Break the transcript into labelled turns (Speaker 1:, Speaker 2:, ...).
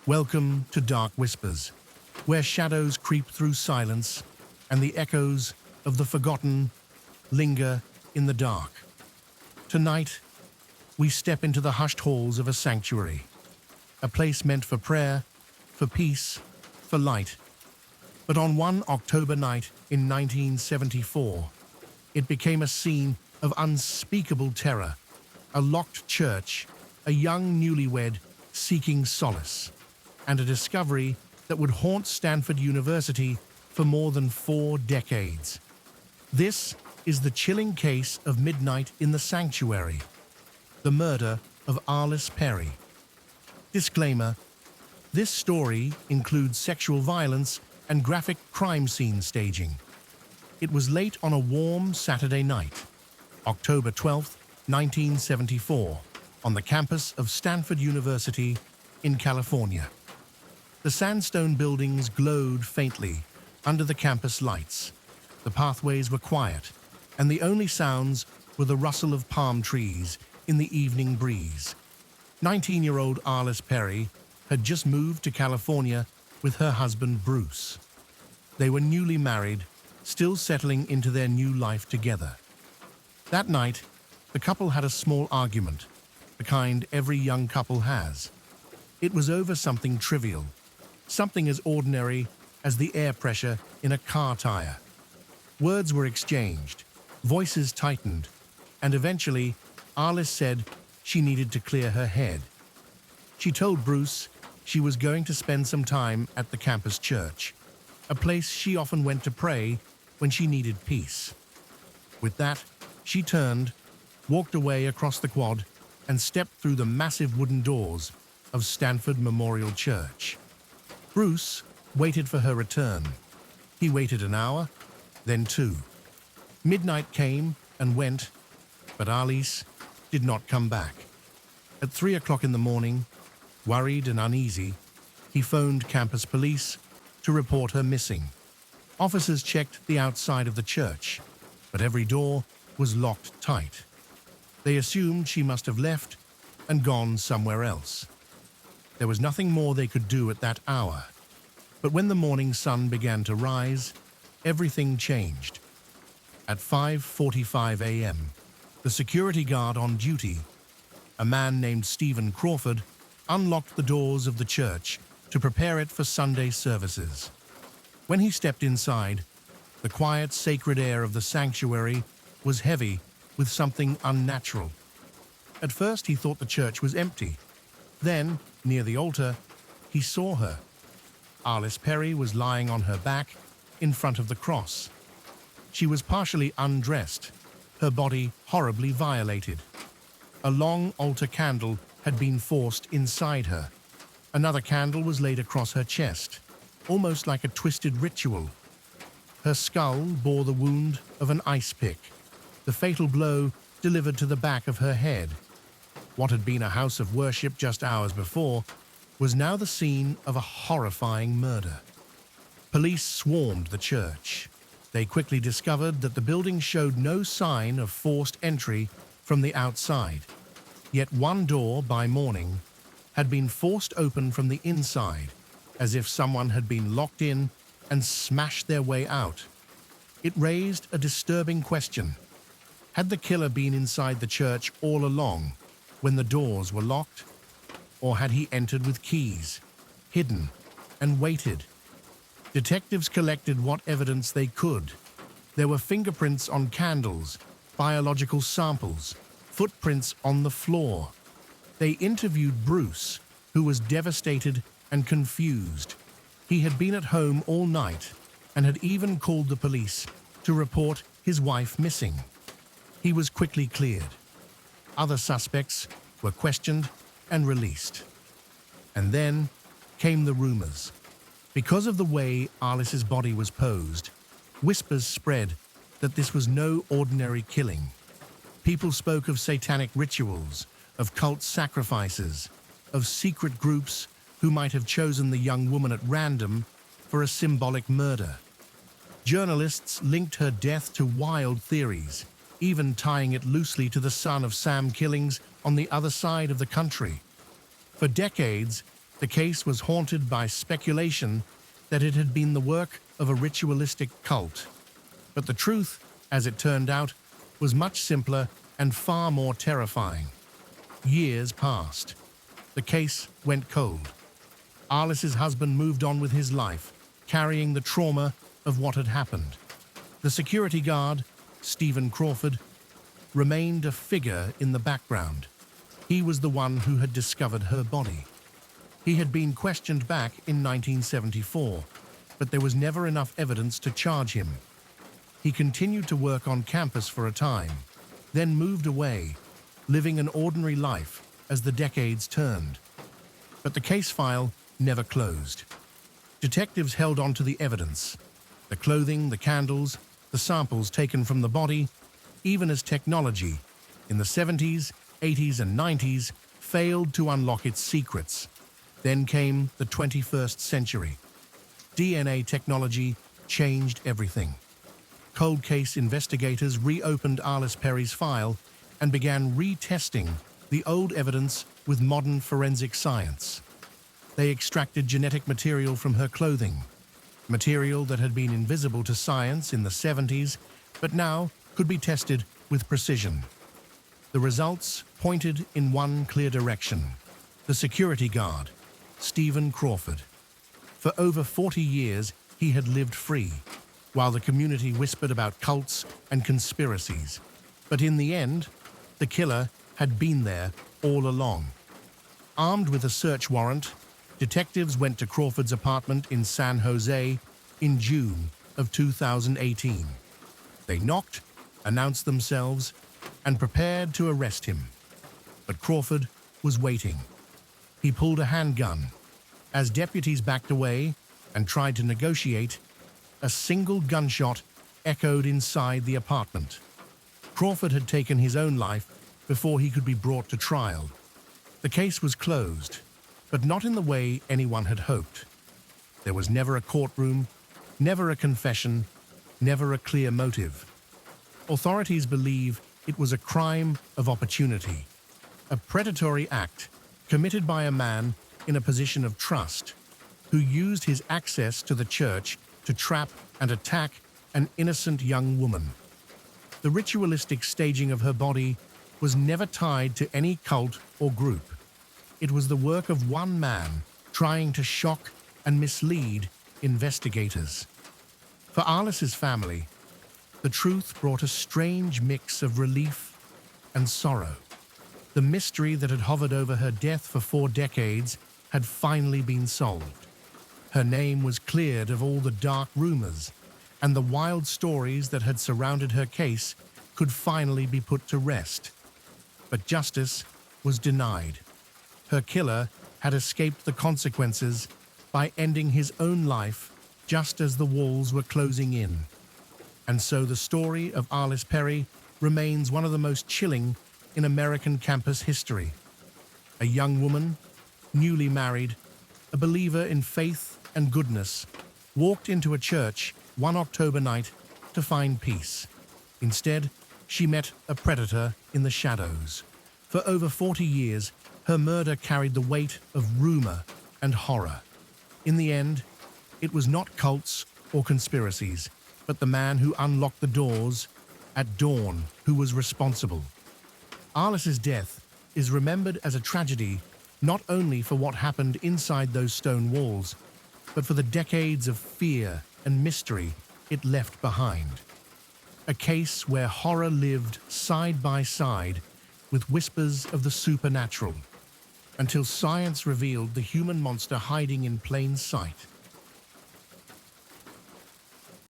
Speaker 1: Welcome to Dark Whispers, where shadows creep through silence and the echoes of the forgotten linger in the dark. Tonight, we step into the hushed halls of a sanctuary, a place meant for prayer, for peace, for light. But on one October night in 1974, it became a scene of unspeakable terror, a locked church, a young newlywed seeking solace, and a discovery that would haunt Stanford University for more than 4 decades. This is the chilling case of Midnight in the Sanctuary, the murder of Arlis Perry. Disclaimer: this story includes sexual violence and graphic crime scene staging. It was late on a warm Saturday night, October 12, 1974, on the campus of Stanford University in California. The sandstone buildings glowed faintly under the campus lights. The pathways were quiet, and the only sounds were the rustle of palm trees in the evening breeze. 19-year-old Arlis Perry had just moved to California with her husband Bruce. They were newly married, still settling into their new life together. That night, the couple had a small argument, the kind every young couple has. It was over something trivial, something as ordinary as the air pressure in a car tire. Words were exchanged, voices tightened, and eventually, Arlis said she needed to clear her head. She told Bruce she was going to spend some time at the campus church, a place she often went to pray when she needed peace. With that, she turned, walked away across the quad, and stepped through the massive wooden doors of Stanford Memorial Church. Bruce waited for her return. He waited an hour, then 2. Midnight came and went, but Arlis did not come back. At 3 o'clock in the morning, worried and uneasy, he phoned campus police to report her missing. Officers checked the outside of the church, but every door was locked tight. They assumed she must have left and gone somewhere else. There was nothing more they could do at that hour. But when the morning sun began to rise, everything changed. At 5:45 a.m., the security guard on duty, a man named Stephen Crawford, unlocked the doors of the church to prepare it for Sunday services. When he stepped inside, the quiet, sacred air of the sanctuary was heavy with something unnatural. At first, he thought the church was empty. Then, near the altar, he saw her. Arlis Perry was lying on her back in front of the cross. She was partially undressed, her body horribly violated. A long altar candle had been forced inside her. Another candle was laid across her chest, almost like a twisted ritual. Her skull bore the wound of an ice pick, the fatal blow delivered to the back of her head. What had been a house of worship just hours before was now the scene of a horrifying murder. Police swarmed the church. They quickly discovered that the building showed no sign of forced entry from the outside. Yet one door, by morning, had been forced open from the inside, as if someone had been locked in and smashed their way out. It raised a disturbing question. Had the killer been inside the church all along, when the doors were locked? Or had he entered with keys, hidden, and waited? Detectives collected what evidence they could. There were fingerprints on candles, biological samples, footprints on the floor. They interviewed Bruce, who was devastated and confused. He had been at home all night and had even called the police to report his wife missing. He was quickly cleared. Other suspects were questioned and released. And then came the rumors. Because of the way Arlis's body was posed, whispers spread that this was no ordinary killing. People spoke of satanic rituals, of cult sacrifices, of secret groups who might have chosen the young woman at random for a symbolic murder. Journalists linked her death to wild theories, even tying it loosely to the son of Sam killings on the other side of the country. For decades, The case was haunted by speculation that it had been the work of a ritualistic cult. But the truth, as it turned out, was much simpler and far more terrifying. Years passed. The case went cold. Arlis's husband moved on with his life, carrying the trauma of what had happened. The security guard, Stephen Crawford, remained a figure in the background. He was the one who had discovered her body. He had been questioned back in 1974, but there was never enough evidence to charge him. He continued to work on campus for a time, then moved away, living an ordinary life as the decades turned. But the case file never closed. Detectives held on to the evidence, the clothing, the candles, the samples taken from the body, even as technology in the 70s, 80s, and 90s failed to unlock its secrets. Then came the 21st century. DNA technology changed everything. Cold case investigators reopened Arlis Perry's file and began retesting the old evidence with modern forensic science. They extracted genetic material from her clothing, material that had been invisible to science in the 70s, but now could be tested with precision. The results pointed in one clear direction: the security guard, Stephen Crawford. For over 40 years, he had lived free, while the community whispered about cults and conspiracies. But in the end, the killer had been there all along. Armed with a search warrant, detectives went to Crawford's apartment in San Jose in June of 2018. They knocked, announced themselves, and prepared to arrest him. But Crawford was waiting. He pulled a handgun. As deputies backed away and tried to negotiate, a single gunshot echoed inside the apartment. Crawford had taken his own life before he could be brought to trial. The case was closed, but not in the way anyone had hoped. There was never a courtroom, never a confession, never a clear motive. Authorities believe it was a crime of opportunity, a predatory act committed by a man in a position of trust, who used his access to the church to trap and attack an innocent young woman. The ritualistic staging of her body was never tied to any cult or group. It was the work of one man trying to shock and mislead investigators. For Arlis's family, the truth brought a strange mix of relief and sorrow. The mystery that had hovered over her death for 4 decades had finally been solved. Her name was cleared of all the dark rumors, and the wild stories that had surrounded her case could finally be put to rest. But justice was denied. Her killer had escaped the consequences by ending his own life just as the walls were closing in. And so the story of Arlis Perry remains one of the most chilling in American campus history. A young woman, newly married, a believer in faith and goodness, walked into a church one October night to find peace. Instead, she met a predator in the shadows. For over 40 years, her murder carried the weight of rumor and horror. In the end, it was not cults or conspiracies, but the man who unlocked the doors at dawn who was responsible. Arlis's death is remembered as a tragedy not only for what happened inside those stone walls, but for the decades of fear and mystery it left behind. A case where horror lived side by side with whispers of the supernatural, until science revealed the human monster hiding in plain sight.